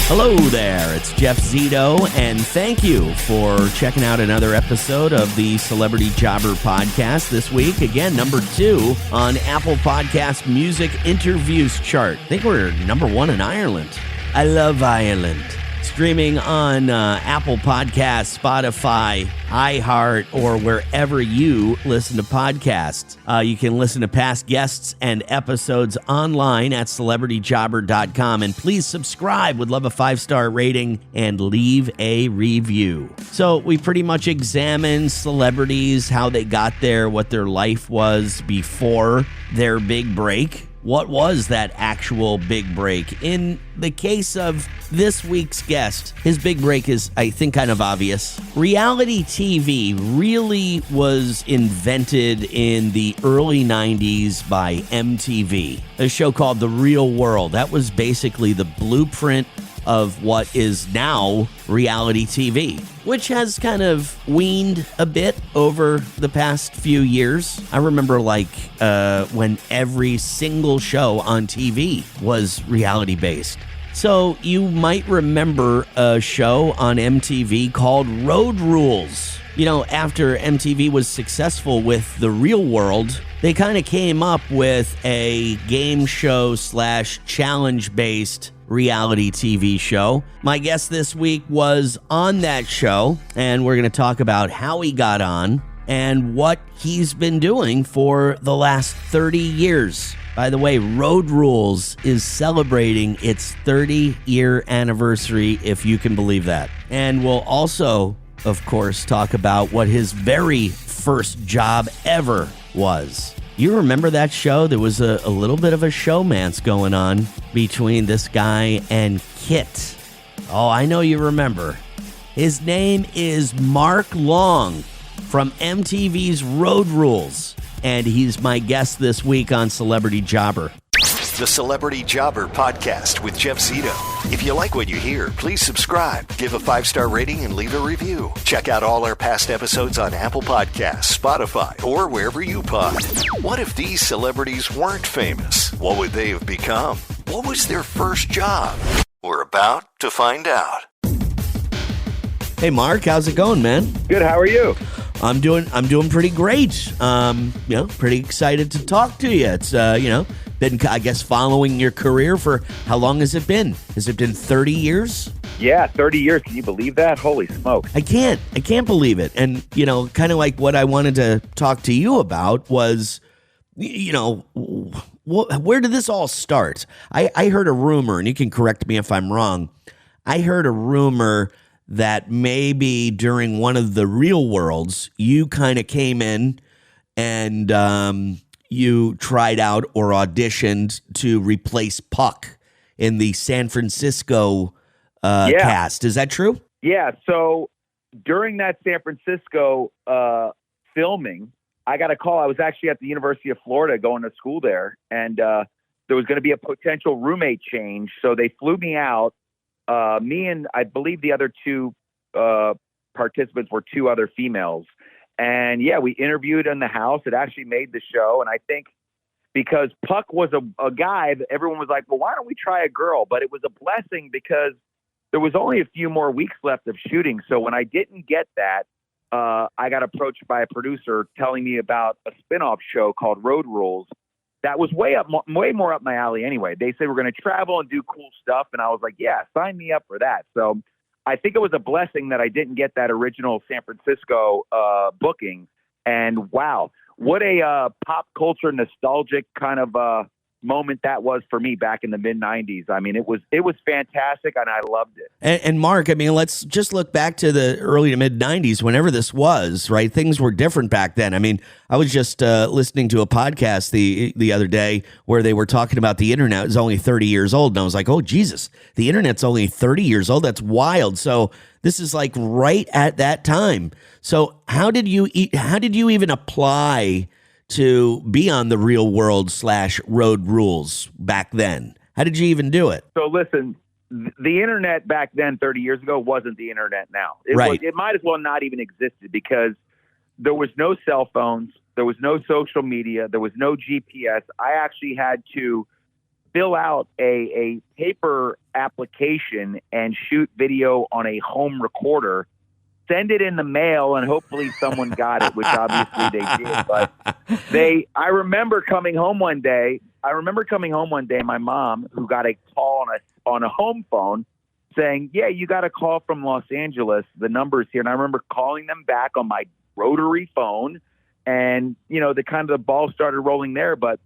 Hello there, it's Jeff Zito, and thank you for checking out another episode of the Celebrity Jobber Podcast this week. Again, number 2 on Apple Podcast Music Interviews chart. I think we're number 1 in Ireland. I love Ireland. Streaming on Apple Podcasts, Spotify, iHeart, or wherever you listen to podcasts. You can listen to past guests and episodes online at celebrityjobber.com. And please subscribe. Would love a 5-star rating and leave a review. So we pretty much examine celebrities, how they got there, what their life was before their big break. What was that actual big break? In the case of this week's guest, his big break is, I think, kind of obvious. Reality TV really was invented in the early 90s by MTV. A show called The Real World. That was basically the blueprint of what is now reality TV, which has kind of weaned a bit over the past few years. I remember when every single show on TV was reality-based. So you might remember a show on MTV called Road Rules. You know, after MTV was successful with The Real World, they kind of came up with a game show / challenge-based reality TV show. My guest this week was on that show, and we're going to talk about how he got on and what he's been doing for the last 30 years. By the way, Road Rules is celebrating its 30-year anniversary, if you can believe that. And we'll also, of course, talk about what his very first job ever was. You remember that show? There was a little bit of a showmance going on between this guy and Kit. Oh, I know you remember. His name is Mark Long from MTV's Road Rules, and he's my guest this week on Celebrity Jobber. The Celebrity Jobber Podcast with Jeff Zito. If you like what you hear, please subscribe, give a 5-star rating, and leave a review. Check out all our past episodes on Apple Podcasts, Spotify, or wherever you pod. What if these celebrities weren't famous? What would they have become? What was their first job? We're about to find out. Hey, Mark, how's it going, man? Good. How are you? I'm doing pretty great. Pretty excited to talk to you. It's been, I guess, following your career for how long has it been? Has it been 30 years? Yeah, 30 years. Can you believe that? Holy smokes. I can't believe it. And, kind of like what I wanted to talk to you about was, where did this all start? I heard a rumor, and you can correct me if I'm wrong. I heard a rumor that maybe during one of the Real Worlds, you kind of came in and you tried out or auditioned to replace Puck in the San Francisco cast. Is that true? Yeah. So during that San Francisco filming, I got a call. I was actually at the University of Florida going to school there, and there was going to be a potential roommate change. So they flew me out. Me and I believe the other 2 participants were 2 other females. And yeah, we interviewed in the house. It actually made the show. And I think because Puck was a guy, that everyone was like, well, why don't we try a girl? But it was a blessing because there was only a few more weeks left of shooting. So when I didn't get that, I got approached by a producer telling me about a spinoff show called Road Rules. That was way more up my alley anyway. They said we're going to travel and do cool stuff. And I was like, yeah, sign me up for that. So I think it was a blessing that I didn't get that original San Francisco booking. And wow, what a pop culture nostalgic kind of moment that was for me back in the mid-90s. I mean, it was fantastic, and I loved it. And Mark, I mean, let's just look back to the early to mid-90s, whenever this was, right? Things were different back then. I mean, I was just listening to a podcast the other day where they were talking about the internet is only 30 years old, and I was like, oh, Jesus, the internet's only 30 years old? That's wild. So this is like right at that time. So how did you even apply to be on The Real World / Road Rules back then? How did you even do it? So listen, the internet back then, 30 years ago, wasn't the internet now. It might as well not even existed because there was no cell phones. There was no social media. There was no GPS. I actually had to fill out a paper application and shoot video on a home recorder, send it in the mail, and hopefully someone got it, which obviously they did. But I remember coming home one day. My mom, who got a call on a home phone, saying, "Yeah, you got a call from Los Angeles. The number's here." And I remember calling them back on my rotary phone, and the ball started rolling there. But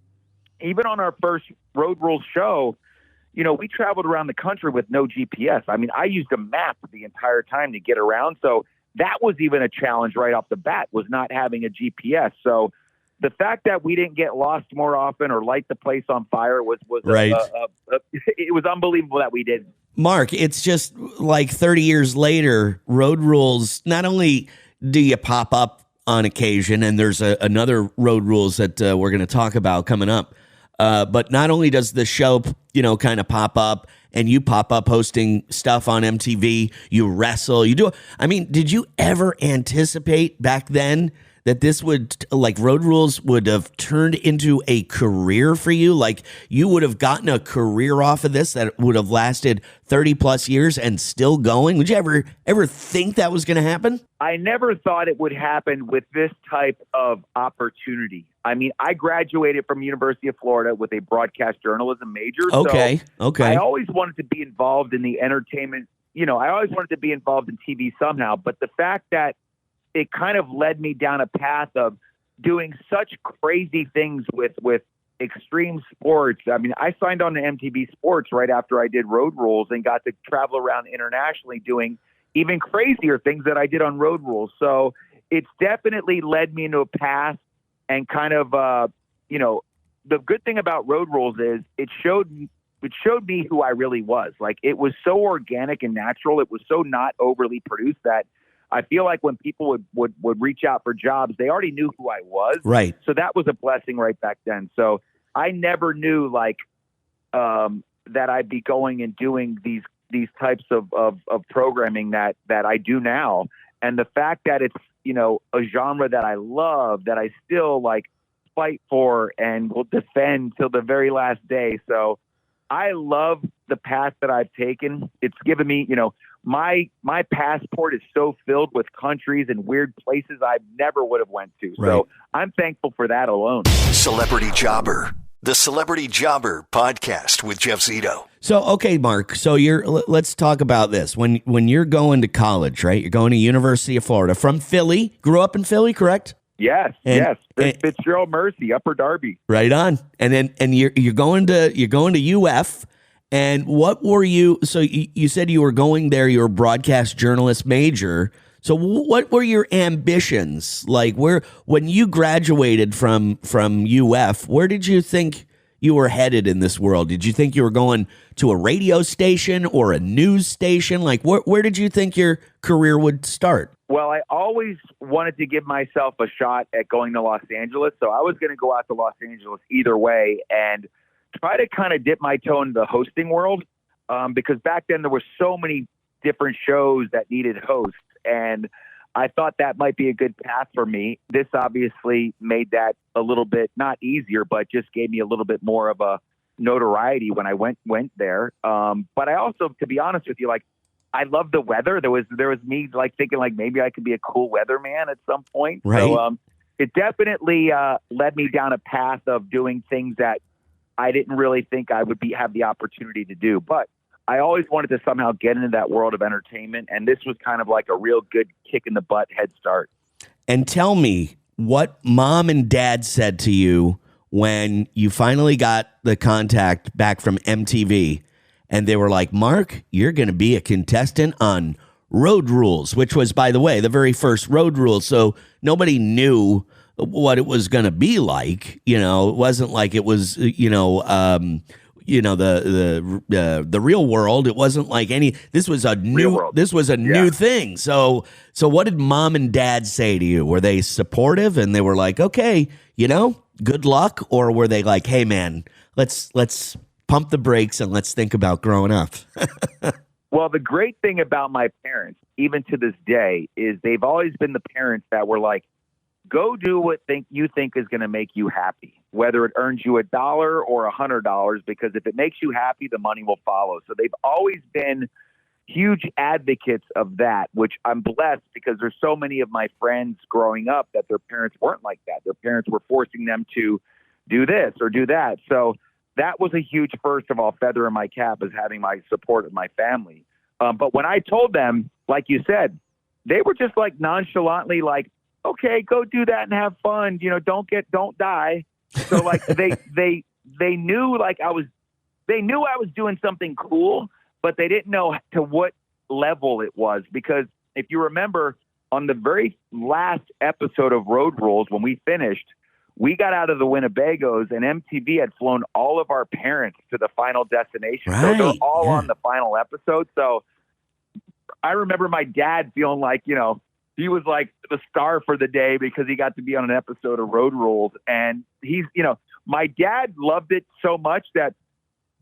even on our first Road Rules show, we traveled around the country with no GPS. I mean, I used a map the entire time to get around. So that was even a challenge right off the bat, was not having a GPS. So the fact that we didn't get lost more often or light the place on fire was right. It was unbelievable that we didn't. Mark, it's just like 30 years later, Road Rules, not only do you pop up on occasion, and there's another Road Rules that we're going to talk about coming up, but not only does the show, kind of pop up, and you pop up hosting stuff on MTV, you wrestle, you do. I mean, did you ever anticipate back then that this would, like, Road Rules would have turned into a career for you? Like, you would have gotten a career off of this that would have lasted 30 plus years and still going? Would you ever think that was going to happen? I never thought it would happen with this type of opportunity. I mean, I graduated from University of Florida with a broadcast journalism major. Okay. I always wanted to be involved in the entertainment. I always wanted to be involved in TV somehow. But the fact that it kind of led me down a path of doing such crazy things with extreme sports. I mean, I signed on to MTV Sports right after I did Road Rules and got to travel around internationally doing even crazier things that I did on Road Rules. So it's definitely led me into a path, and kind of, the good thing about Road Rules is it showed me who I really was. Like, it was so organic and natural. It was so not overly produced that I feel like when people would reach out for jobs, they already knew who I was. Right. So that was a blessing right back then. So I never knew that I'd be going and doing these types of programming that I do now. And the fact that it's, a genre that I love, that I still fight for and will defend till the very last day. So I love the path that I've taken. It's given me, my passport is so filled with countries and weird places I never would have went to. Right. So I'm thankful for that alone. Celebrity Jobber, the Celebrity Jobber podcast with Jeff Zito. So, okay, Mark, so let's talk about this. When you're going to college, right? You're going to University of Florida from Philly. Grew up in Philly, correct? Yes. Fitzgerald Mercy, Upper Darby. Right on. And you're going to UF. And what were you? So you said you were going there. You were a broadcast journalist major. So what were your ambitions? Like, when you graduated from UF, where did you think you were headed in this world? Did you think you were going to a radio station or a news station? Like, where did you think your career would start? Well, I always wanted to give myself a shot at going to Los Angeles. So I was going to go out to Los Angeles either way and try to kind of dip my toe into the hosting world, because back then there were so many different shows that needed hosts. And I thought that might be a good path for me. This obviously made that a little bit, not easier, but just gave me a little bit more of a notoriety when I went there. But I also, to be honest with you, I love the weather. There was me thinking maybe I could be a cool weatherman at some point. Right. So it definitely led me down a path of doing things that I didn't really think I would have the opportunity to do. But I always wanted to somehow get into that world of entertainment, and this was kind of like a real good kick in the butt head start. And tell me what mom and dad said to you when you finally got the contact back from MTV, and they were like, "Mark, you're going to be a contestant on Road Rules," which was, by the way, the very first Road Rules. So nobody knew what it was going to be like. It wasn't like it was, the real world. It wasn't like this was a new thing. So what did mom and dad say to you? Were they supportive and they were like, okay, good luck? Or were they like, hey man, let's pump the brakes and let's think about growing up? Well, the great thing about my parents, even to this day, is they've always been the parents that were like, go do what you think is going to make you happy, whether it earns you $1 or $100, because if it makes you happy, the money will follow. So they've always been huge advocates of that, which I'm blessed because there's so many of my friends growing up that their parents weren't like that. Their parents were forcing them to do this or do that. So that was a huge, first of all, feather in my cap, is having my support of my family. But when I told them, like you said, they were just like nonchalantly like, okay, go do that and have fun. You know, don't die. So like they knew like they knew I was doing something cool, but they didn't know to what level it was. Because if you remember on the very last episode of Road Rules, when we finished, we got out of the Winnebagos and MTV had flown all of our parents to the final destination. Right. So they're all on the final episode. So I remember my dad feeling like, you know, he was like the star for the day because he got to be on an episode of Road Rules. And he's, you know, my dad loved it so much that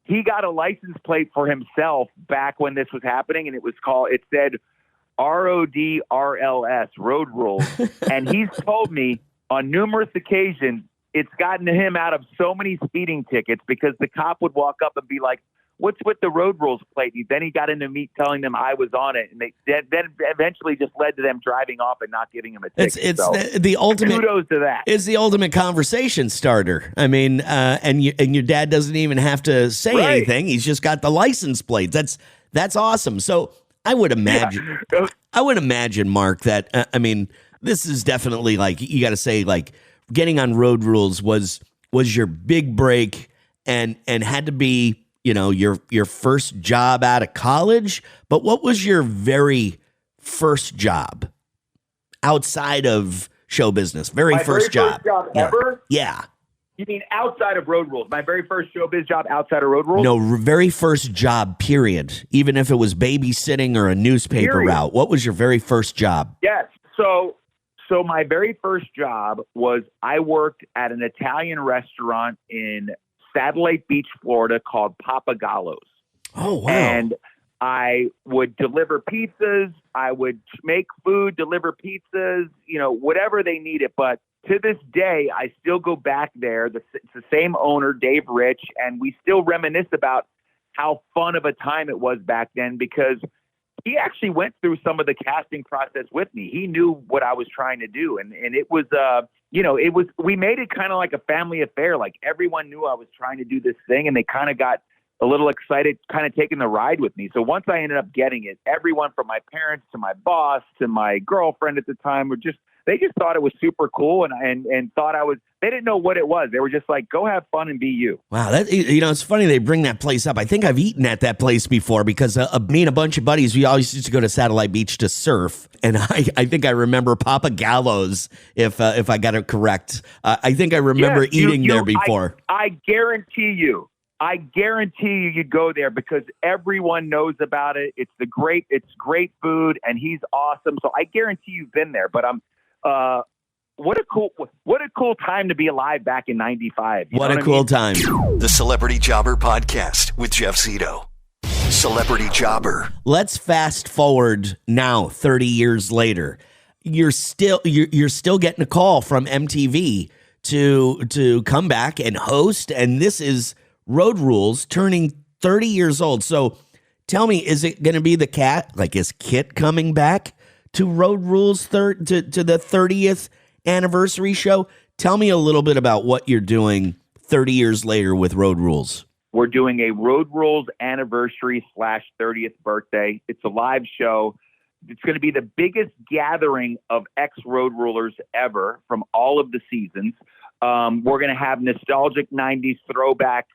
he got a license plate for himself back when this was happening. And it said RODRLS, Road Rules. And he's told me on numerous occasions, it's gotten him out of so many speeding tickets because the cop would walk up and be like, "What's with the Road Rules plate?" Then he got into me telling them I was on it, and they then eventually just led to them driving off and not giving him a ticket. It's so, the ultimate. Kudos to that. It's the ultimate conversation starter. I mean, and your dad doesn't even have to say anything. He's just got the license plates. That's awesome. So I would imagine, Mark, that I mean, this is definitely like, you got to say, like, getting on Road Rules was your big break and had to be, you know, your first job out of college. But what was your very first job outside of show business? Very first job ever? Yeah. You mean outside of Road Rules? My very first showbiz job outside of Road Rules? No, very first job, period. Even if it was babysitting or a newspaper route. What was your very first job? Yes. So my very first job was I worked at an Italian restaurant in Satellite Beach, Florida, called Papagallo's. Oh, wow. And I would deliver pizzas. I would make food, deliver pizzas, you know, whatever they needed. But to this day, I still go back there. It's the same owner, Dave Rich, and we still reminisce about how fun of a time it was back then, because he actually went through some of the casting process with me. He knew what I was trying to do. And it was, we made it kind of like a family affair. Like, everyone knew I was trying to do this thing, and they kind of got a little excited, kind of taking the ride with me. So once I ended up getting it, everyone from my parents to my boss to my girlfriend at the time they just thought it was super cool and thought they didn't know what it was. They were just like, go have fun and be you. Wow. It's funny they bring that place up. I think I've eaten at that place before because me and a bunch of buddies, we always used to go to Satellite Beach to surf. And I think I remember Papagallo's, if I got it correct. I think I remember eating there before. I guarantee you you'd go there because everyone knows about it. It's great food, and he's awesome. So I guarantee you've been there. But what a cool time to be alive back in '95. What a cool time. The Celebrity Jobber Podcast with Jeff Zito. Celebrity Jobber. Let's fast forward now, 30 years later. You're still getting a call from MTV to come back and host, and this is Road Rules turning 30 years old. So tell me, is it going to be the cat? Like, is Kit coming back to Road Rules to the 30th anniversary show? Tell me a little bit about what you're doing 30 years later with Road Rules. We're doing a Road Rules anniversary / 30th birthday. It's a live show. It's going to be the biggest gathering of ex-Road Rulers ever from all of the seasons. We're going to have nostalgic 90s throwback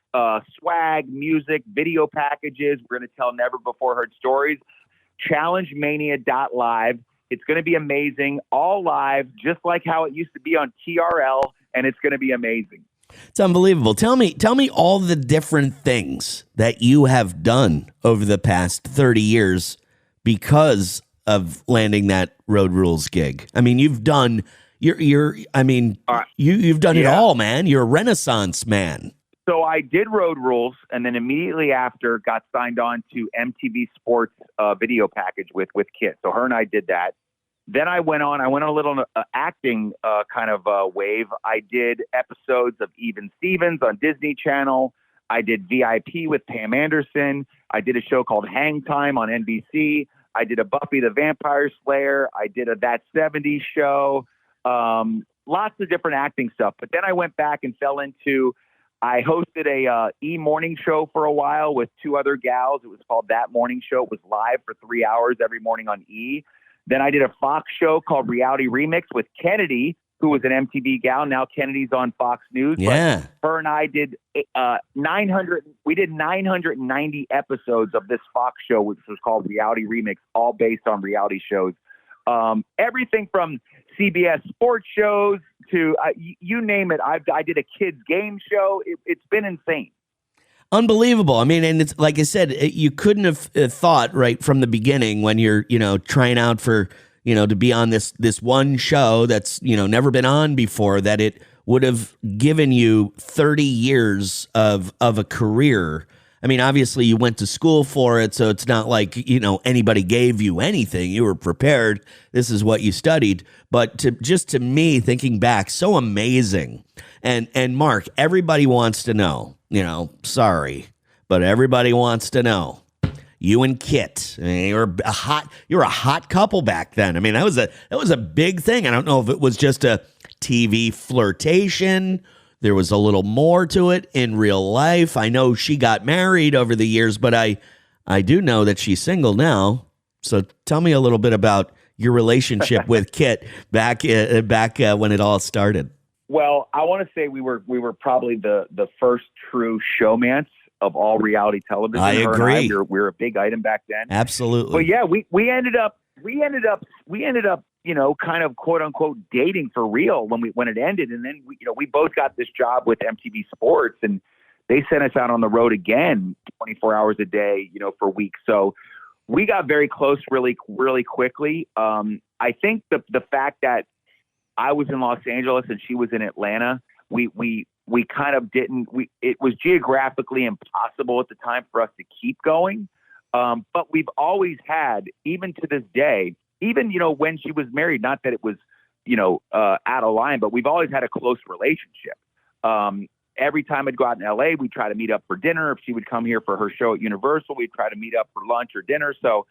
swag, music, video packages. We're going to tell never-before-heard stories. ChallengeMania.live. It's going to be amazing, all live, just like how it used to be on TRL, and it's going to be amazing. It's unbelievable. Tell me all the different things that you have done over the past 30 years because of landing that Road Rules gig. I mean, you've done you've done it all, man. You're a Renaissance man. So I did Road Rules, and then immediately after got signed on to MTV Sports video package with Kit. So her and I did that. Then I went on a little acting kind of wave. I did episodes of Even Stevens on Disney Channel. I did VIP with Pam Anderson. I did a show called Hang Time on NBC. I did a Buffy the Vampire Slayer. I did a That 70s show. Lots of different acting stuff. But then I went back and I hosted a morning show for a while with two other gals. It was called That Morning Show. It was live for 3 hours every morning on E! Then I did a Fox show called Reality Remix with Kennedy, who was an MTV gal. Now Kennedy's on Fox News. Yeah. But her and I did 990 episodes of this Fox show, which was called Reality Remix, all based on reality shows. Everything from CBS sports shows to you name it. I did a kids game show. It's been insane. Unbelievable. I mean, and it's like I said, you couldn't have thought right from the beginning when you're, trying out for, to be on this one show that's, never been on before, that it would have given you 30 years of a career. I mean, obviously you went to school for it, so it's not like, anybody gave you anything. You were prepared. This is what you studied. But to me, thinking back, so amazing. And Mark, everybody wants to know, sorry, but everybody wants to know. You and Kit, I mean, you're a hot couple back then. I mean, that was a big thing. I don't know if it was just a TV flirtation. There was a little more to it in real life. I know she got married over the years, but I do know that she's single now. So tell me a little bit about your relationship with Kit back when it all started. Well, I want to say we were probably the first true showmance of all reality television. I agree. We were a big item back then. Absolutely. But yeah, we ended up kind of quote unquote dating for real when it ended. And then we both got this job with MTV Sports, and they sent us out on the road again 24 hours a day, for weeks. So we got very close really, really quickly. I think the fact that I was in Los Angeles and she was in Atlanta, we kind of it was geographically impossible at the time for us to keep going. But we've always had, even to this day, even, when she was married, not that it was, out of line, but we've always had a close relationship. Every time I'd go out in LA, we'd try to meet up for dinner. If she would come here for her show at Universal, we'd try to meet up for lunch or dinner. So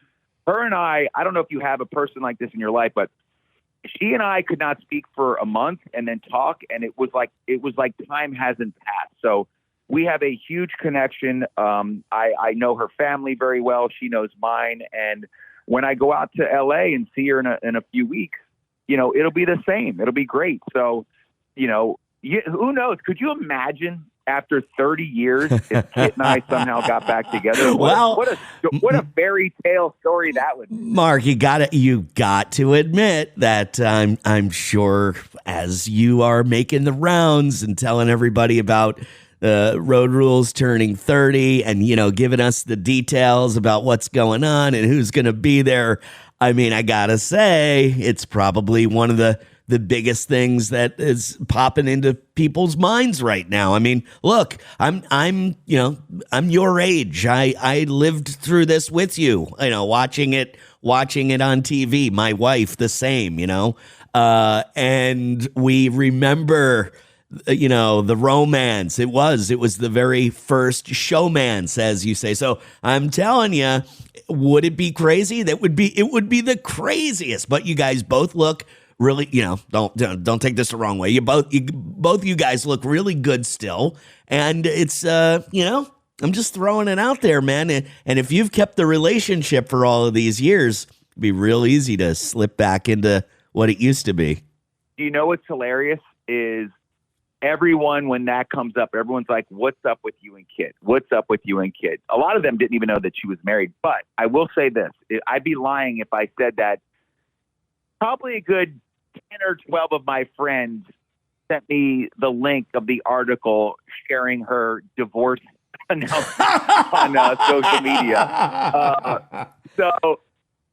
her and I don't know if you have a person like this in your life, but she and I could not speak for a month and then talk. And it was like time hasn't passed. So we have a huge connection. I know her family very well. She knows mine. And when I go out to LA and see her in a few weeks, it'll be the same. It'll be great. So, who knows? Could you imagine after 30 years if Kit and I somehow got back together? What a fairy tale story that would be. Mark, you got to admit that I'm sure as you are making the rounds and telling everybody about Road Rules turning 30 and, giving us the details about what's going on and who's going to be there. I mean, I got to say, it's probably one of the biggest things that is popping into people's minds right now. I mean, look, I'm your age. I lived through this with you, watching it on TV. My wife, the same, and we remember, the romance. It was the very first showmance, as you say. So I'm telling you, would it be crazy? It would be the craziest, but you guys both look really, don't take this the wrong way. Both you guys look really good still. And it's, I'm just throwing it out there, man. And if you've kept the relationship for all of these years, it'd be real easy to slip back into what it used to be. You know what's hilarious is everyone, when that comes up, everyone's like, what's up with you and Kit? What's up with you and Kit? A lot of them didn't even know that she was married. But I will say this. I'd be lying if I said that probably a good 10 or 12 of my friends sent me the link of the article sharing her divorce announcement on social media. So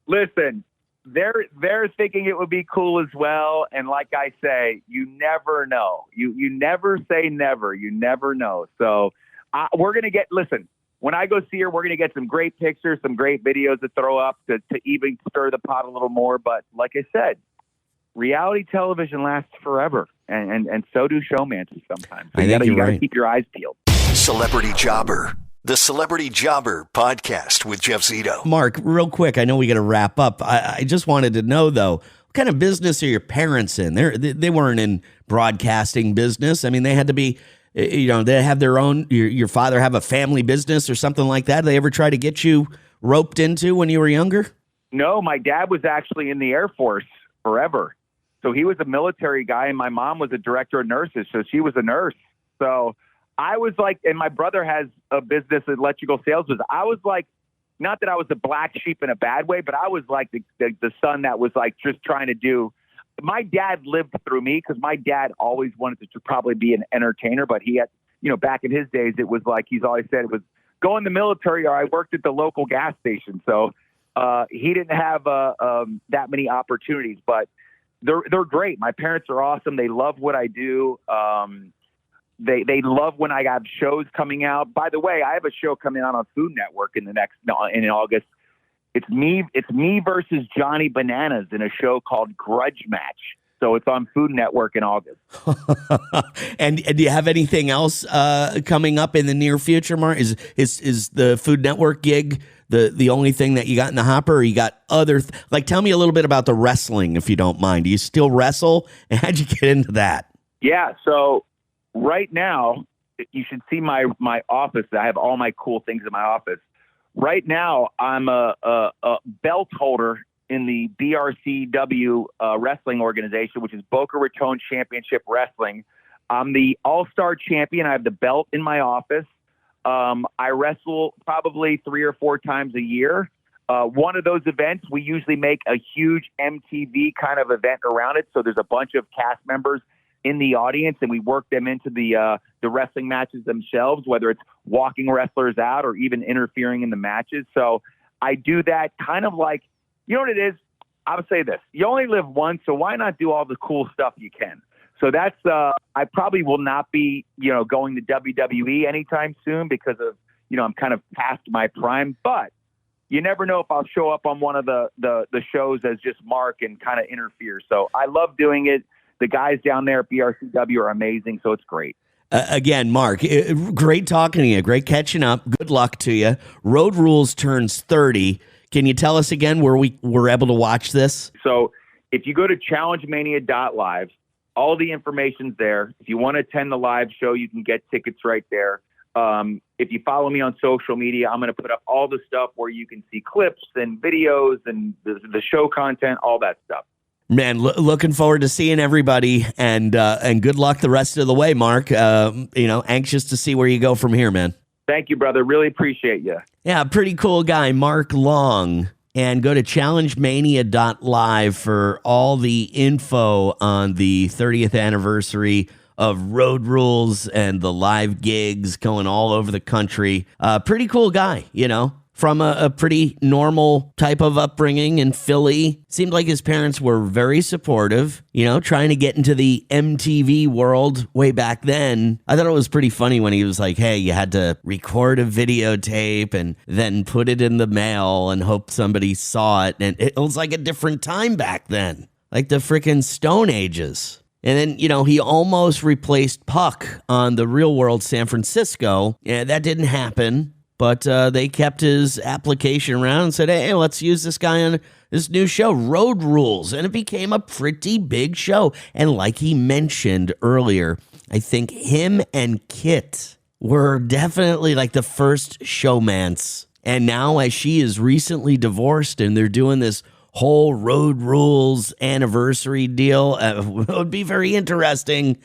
listen, they're thinking it would be cool as well. And like I say, you never know. You never say never. You never know. So we're going to listen, when I go see her, we're going to get some great pictures, some great videos to throw up to even stir the pot a little more. But like I said, reality television lasts forever, and so do showmances sometimes. So you got to keep your eyes peeled. Celebrity Jobber, the Celebrity Jobber podcast with Jeff Zito. Mark, real quick, I know we got to wrap up. I just wanted to know, though, what kind of business are your parents in? They weren't in broadcasting business. I mean, they had to be, they have their own, your father have a family business or something like that. Did they ever try to get you roped into when you were younger? No, my dad was actually in the Air Force forever. So he was a military guy, and my mom was a director of nurses, so she was a nurse. So I was like, and my brother has a business, electrical sales business. I was like, not that I was the black sheep in a bad way, but I was like the son that was like just trying to do. My dad lived through me because my dad always wanted to probably be an entertainer, but he had, back in his days, it was like he's always said it was go in the military or I worked at the local gas station. So he didn't have that many opportunities, but they're great. My parents are awesome. They love what I do. They love when I got shows coming out. By the way, I have a show coming out on Food Network in August. It's me versus Johnny Bananas in a show called Grudge Match. So it's on Food Network in August. And do you have anything else coming up in the near future, Mark? Is the Food Network gig the only thing that you got in the hopper, or you got other tell me a little bit about the wrestling, if you don't mind. Do you still wrestle? And how'd you get into that? Yeah, so right now, you should see my office. I have all my cool things in my office. Right now, I'm a belt holder in the BRCW wrestling organization, which is Boca Raton Championship Wrestling. I'm the all-star champion. I have the belt in my office. I wrestle probably 3 or 4 times a year. One of those events, we usually make a huge MTV kind of event around it. So there's a bunch of cast members in the audience, and we work them into the wrestling matches themselves, whether it's walking wrestlers out or even interfering in the matches. So I do that kind of like, you know what it is? I would say this: you only live once, so why not do all the cool stuff you can? So that's I probably will not be going to WWE anytime soon because of I'm kind of past my prime, but you never know if I'll show up on one of the shows as just Mark and kind of interfere. So I love doing it. The guys down there at BRCW are amazing, so it's great. Again, Mark, great talking to you. Great catching up. Good luck to you. Road Rules turns 30. Can you tell us again where we were able to watch this? So if you go to challengemania.live, all the information's there. If you want to attend the live show, you can get tickets right there. If you follow me on social media, I'm going to put up all the stuff where you can see clips and videos and the show content, all that stuff. Man, looking forward to seeing everybody, and good luck the rest of the way, Mark. Anxious to see where you go from here, man. Thank you, brother. Really appreciate you. Yeah, pretty cool guy, Mark Long. And go to challengemania.live for all the info on the 30th anniversary of Road Rules and the live gigs going all over the country. Pretty cool guy, from a pretty normal type of upbringing in Philly. Seemed like his parents were very supportive, trying to get into the MTV world way back then. I thought it was pretty funny when he was like, hey, you had to record a videotape and then put it in the mail and hope somebody saw it. And it was like a different time back then, like the freaking Stone Ages. And then, he almost replaced Puck on The Real World San Francisco. Yeah, that didn't happen. But they kept his application around and said, hey, let's use this guy on this new show, Road Rules. And it became a pretty big show. And like he mentioned earlier, I think him and Kit were definitely like the first showmance. And now as she is recently divorced and they're doing this whole Road Rules anniversary deal, it would be very interesting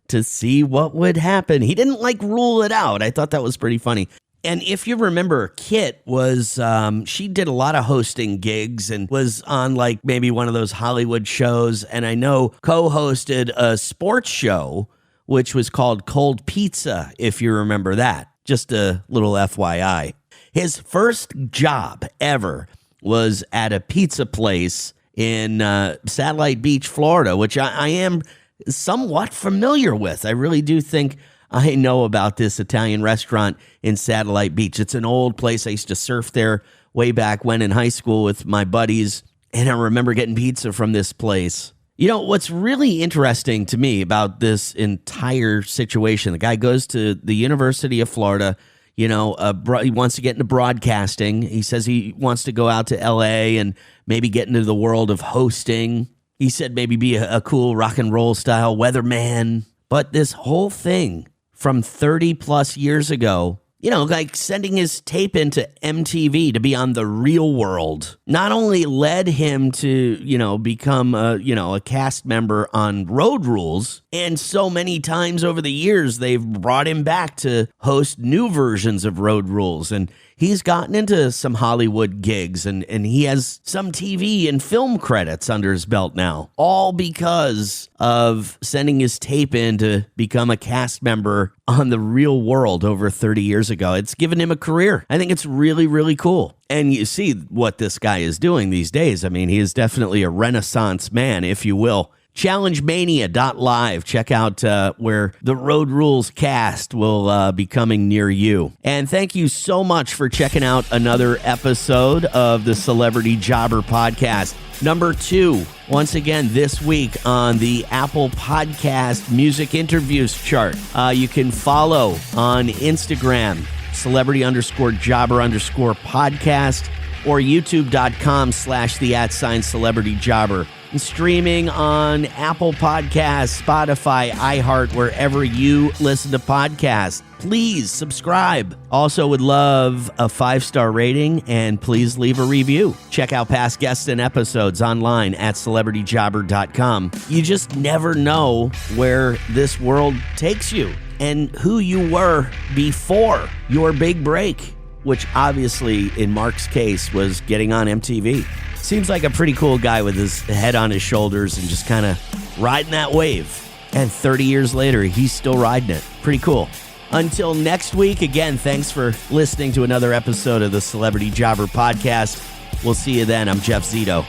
to see what would happen. He didn't rule it out. I thought that was pretty funny. And if you remember, Kit was, she did a lot of hosting gigs and was on maybe one of those Hollywood shows. And I know co-hosted a sports show, which was called Cold Pizza, if you remember that. Just a little FYI. His first job ever was at a pizza place in Satellite Beach, Florida, which I am somewhat familiar with. I really do think I know about this Italian restaurant in Satellite Beach. It's an old place. I used to surf there way back when in high school with my buddies, and I remember getting pizza from this place. You know, what's really interesting to me about this entire situation, the guy goes to the University of Florida, he wants to get into broadcasting. He says he wants to go out to L.A. and maybe get into the world of hosting. He said maybe be a cool rock and roll style weatherman. But this whole thing from 30 plus years ago, like sending his tape into MTV to be on The Real World, not only led him to, become a cast member on Road Rules, and so many times over the years, they've brought him back to host new versions of Road Rules. And he's gotten into some Hollywood gigs, and he has some TV and film credits under his belt now, all because of sending his tape in to become a cast member on The Real World over 30 years ago. It's given him a career. I think it's really, really cool. And you see what this guy is doing these days. I mean, he is definitely a Renaissance man, if you will. ChallengeMania.live. Check out where the Road Rules cast will be coming near you. And thank you so much for checking out another episode of the Celebrity Jobber Podcast. Number 2, once again, this week on the Apple Podcast Music Interviews chart. You can follow on Instagram, celebrity_jobber_podcast, or youtube.com/the@celebrityjobber. And streaming on Apple Podcasts, Spotify, iHeart, wherever you listen to podcasts. Please subscribe. Also would love a 5-star rating, and please leave a review. Check out past guests and episodes online at celebrityjobber.com. You just never know where this world takes you and who you were before your big break, which obviously in Mark's case was getting on MTV. Seems like a pretty cool guy with his head on his shoulders and just kind of riding that wave. And 30 years later, he's still riding it. Pretty cool. Until next week, again, thanks for listening to another episode of the Celebrity Jobber Podcast. We'll see you then. I'm Jeff Zito.